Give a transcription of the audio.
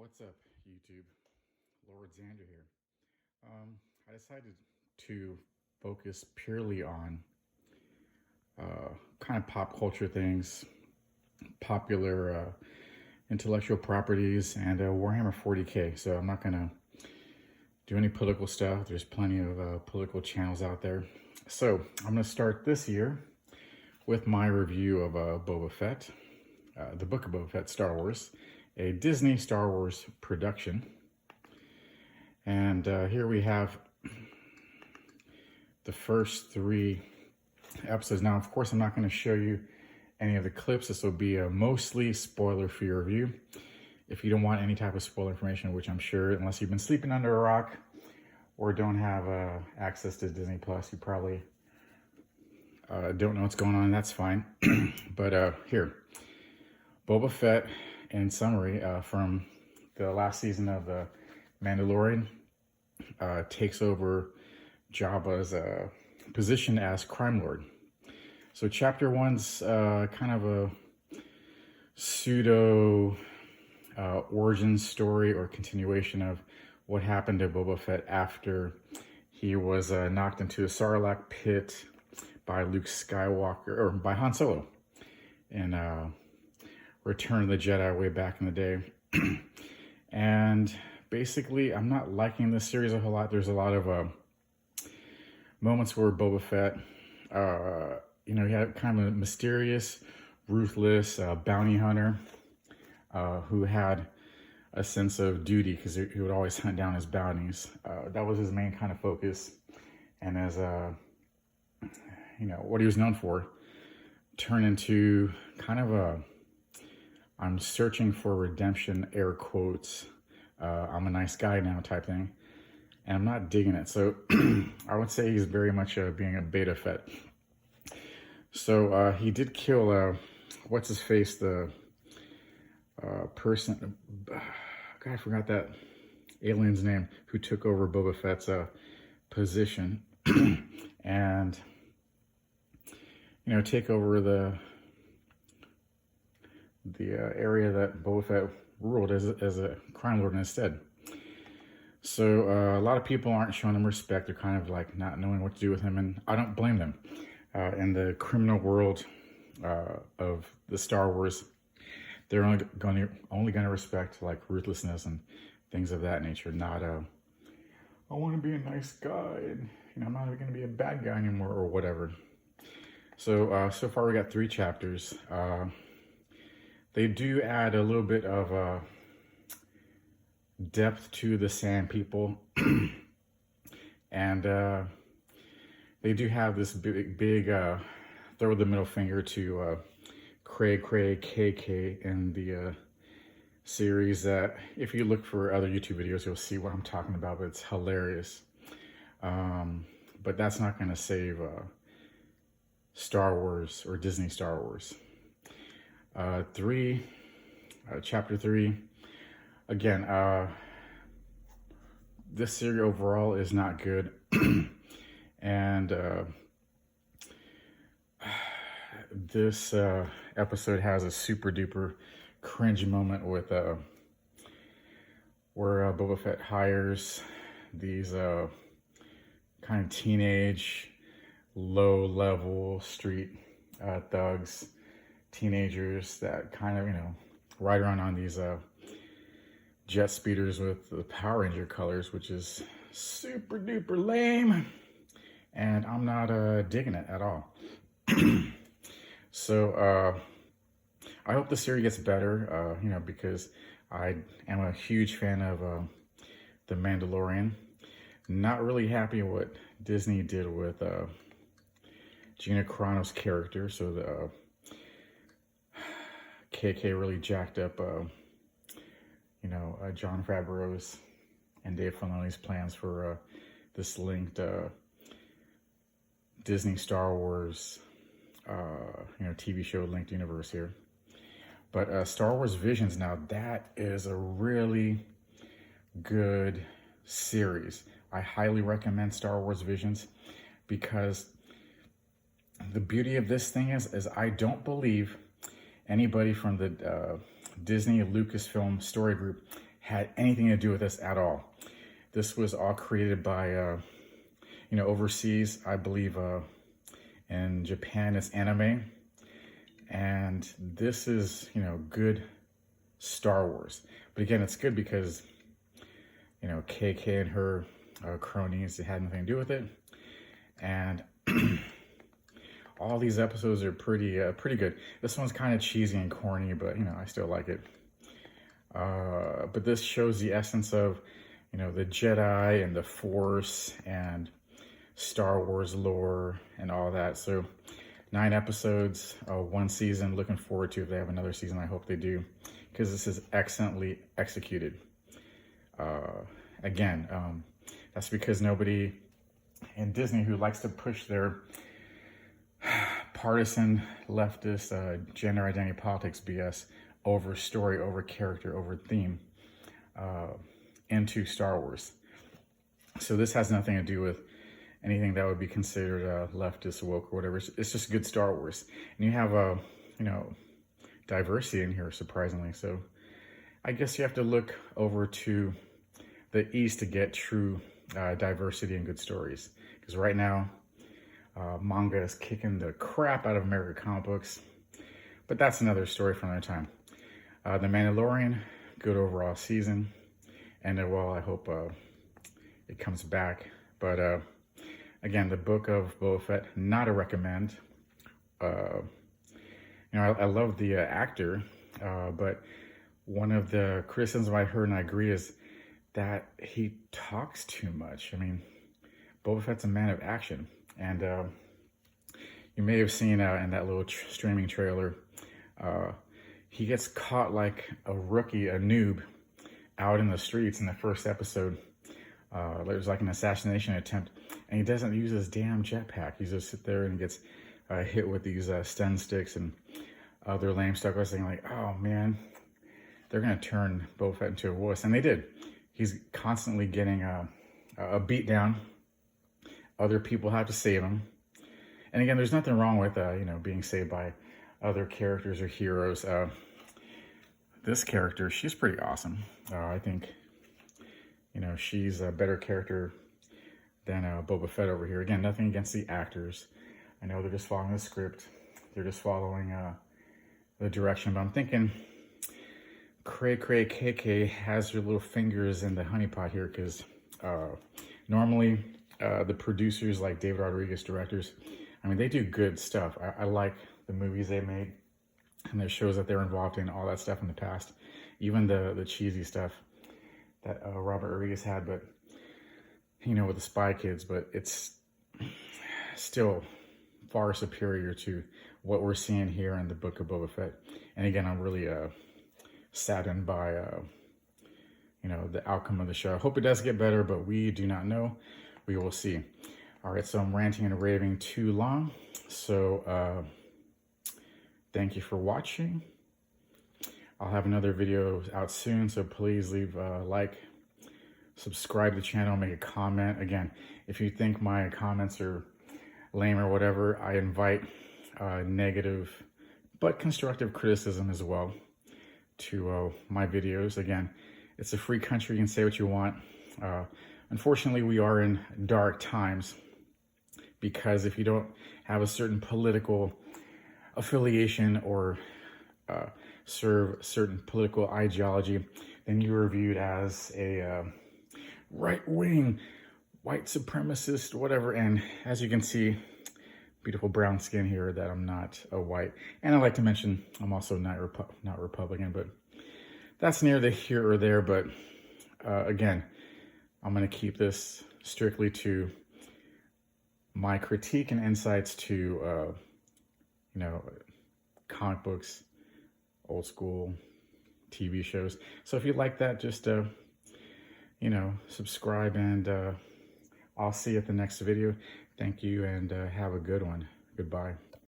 What's up, YouTube? Lord Xander here. I decided to focus purely on kind of pop culture things, popular intellectual properties, and Warhammer 40K. So I'm not going to do any political stuff. There's plenty of political channels out there. So I'm going to start this year with my review of Boba Fett, the Book of Boba Fett, Star Wars, a Disney Star Wars production. And here we have the first 3 episodes. Now, of course, I'm not going to show you any of the clips. This will be a mostly spoiler-free review. If you don't want any type of spoiler information, which I'm sure, unless you've been sleeping under a rock or don't have access to Disney Plus, you probably don't know what's going on. That's fine. But here, Boba Fett, in summary, from the last season of The Mandalorian, takes over Jabba's position as crime lord. So chapter 1's kind of a pseudo origin story or continuation of what happened to Boba Fett after he was knocked into a Sarlacc pit by Luke Skywalker, or by Han Solo, in Return of the Jedi way back in the day. And basically, I'm not liking this series a whole lot. There's a lot of moments where Boba Fett, he had kind of a mysterious, ruthless bounty hunter who had a sense of duty because he would always hunt down his bounties. That was his main kind of focus. And as, what he was known for turned into kind of a, I'm searching for redemption, air quotes, I'm a nice guy now type thing. And I'm not digging it. So I would say he's very much being a beta Fett. So he did kill, what's his face, the person, God, I forgot that alien's name, who took over Boba Fett's position. And, take over the area that Boba Fett ruled as a crime lord instead. So a lot of people aren't showing him respect. They're kind of like not knowing what to do with him, and I don't blame them. In the criminal world of the Star Wars, they're only going to respect like ruthlessness and things of that nature. Not I want to be a nice guy, and I'm not going to be a bad guy anymore or whatever. So so far we got 3 chapters. They do add a little bit of depth to the Sand People, and they do have this big throw the middle finger to Cray KK in the series. That if you look for other YouTube videos, you'll see what I'm talking about. But it's hilarious. But that's not going to save Star Wars or Disney Star Wars. Chapter 3. Again, this series overall is not good. And this episode has a super duper cringe moment with where Boba Fett hires these kind of teenage, low-level street thugs, teenagers that kind of, ride around on these jet speeders with the Power Ranger colors, which is super duper lame, and I'm not digging it at all. So I hope the series gets better, because I am a huge fan of The Mandalorian. Not really happy what Disney did with Gina Carano's character. So the KK really jacked up Jon Favreau's and Dave Filoni's plans for this linked Disney Star Wars TV show linked universe here. But Star Wars Visions, now that is a really good series. I highly recommend Star Wars Visions, because the beauty of this thing is I don't believe anybody from the Disney Lucasfilm story group had anything to do with this at all. This was all created by, overseas, I believe in Japan it's anime. And this is, good Star Wars. But again, it's good because, KK and her cronies, it had nothing to do with it. And all these episodes are pretty good. This one's kind of cheesy and corny, but, I still like it. But this shows the essence of, the Jedi and the Force and Star Wars lore and all that. So 9 episodes, 1 season. Looking forward to if they have another season. I hope they do, because this is excellently executed. Again, that's because nobody in Disney who likes to push their partisan leftist gender identity politics BS over story, over character, over theme into Star Wars. So this has nothing to do with anything that would be considered leftist, woke, or whatever. It's just good Star Wars. And you have diversity in here, surprisingly. So I guess you have to look over to the East to get true diversity and good stories. Because right now, manga is kicking the crap out of American comic books. But that's another story for another time. The Mandalorian, good overall season. Ended well. I hope it comes back. But again, the book of Boba Fett, not a recommend. I love the actor, but one of the criticisms I heard and I agree is that he talks too much. I mean, Boba Fett's a man of action. And you may have seen in that little streaming trailer, he gets caught like a rookie, a noob, out in the streets in the first episode. There's like an assassination attempt, and he doesn't use his damn jetpack. He just sit there and gets hit with these stun sticks and other lame stuff. I was thinking like, oh man, they're gonna turn Boba Fett into a wuss, and they did. He's constantly getting a beat down. Other people have to save him. And again, there's nothing wrong with being saved by other characters or heroes. This character, she's pretty awesome. I think, she's a better character than Boba Fett over here. Again, nothing against the actors. I know they're just following the script. They're just following the direction. But I'm thinking Cray KK has her little fingers in the honeypot here, because normally the producers like David Rodriguez, directors, I mean, they do good stuff. I like the movies they made and the shows that they're involved in, all that stuff in the past, even the cheesy stuff that Robert Rodriguez had, but with the Spy Kids. But it's still far superior to what we're seeing here in the Book of Boba Fett. And again, I'm really saddened by the outcome of the show. I hope it does get better, but we do not know. We will see. All right, so I'm ranting and raving too long. So thank you for watching. I'll have another video out soon, so please leave a like, subscribe to the channel, make a comment. Again, if you think my comments are lame or whatever, I invite negative but constructive criticism as well to my videos. Again, it's a free country. You can say what you want. Unfortunately, we are in dark times, because if you don't have a certain political affiliation or serve certain political ideology, then you are viewed as a right-wing, white supremacist, whatever. And as you can see, beautiful brown skin here, that I'm not a white. And I'd like to mention I'm also not Republican, but that's near the here or there. But again, I'm going to keep this strictly to my critique and insights to, comic books, old school TV shows. So if you like that, just, subscribe, and I'll see you at the next video. Thank you, and have a good one. Goodbye.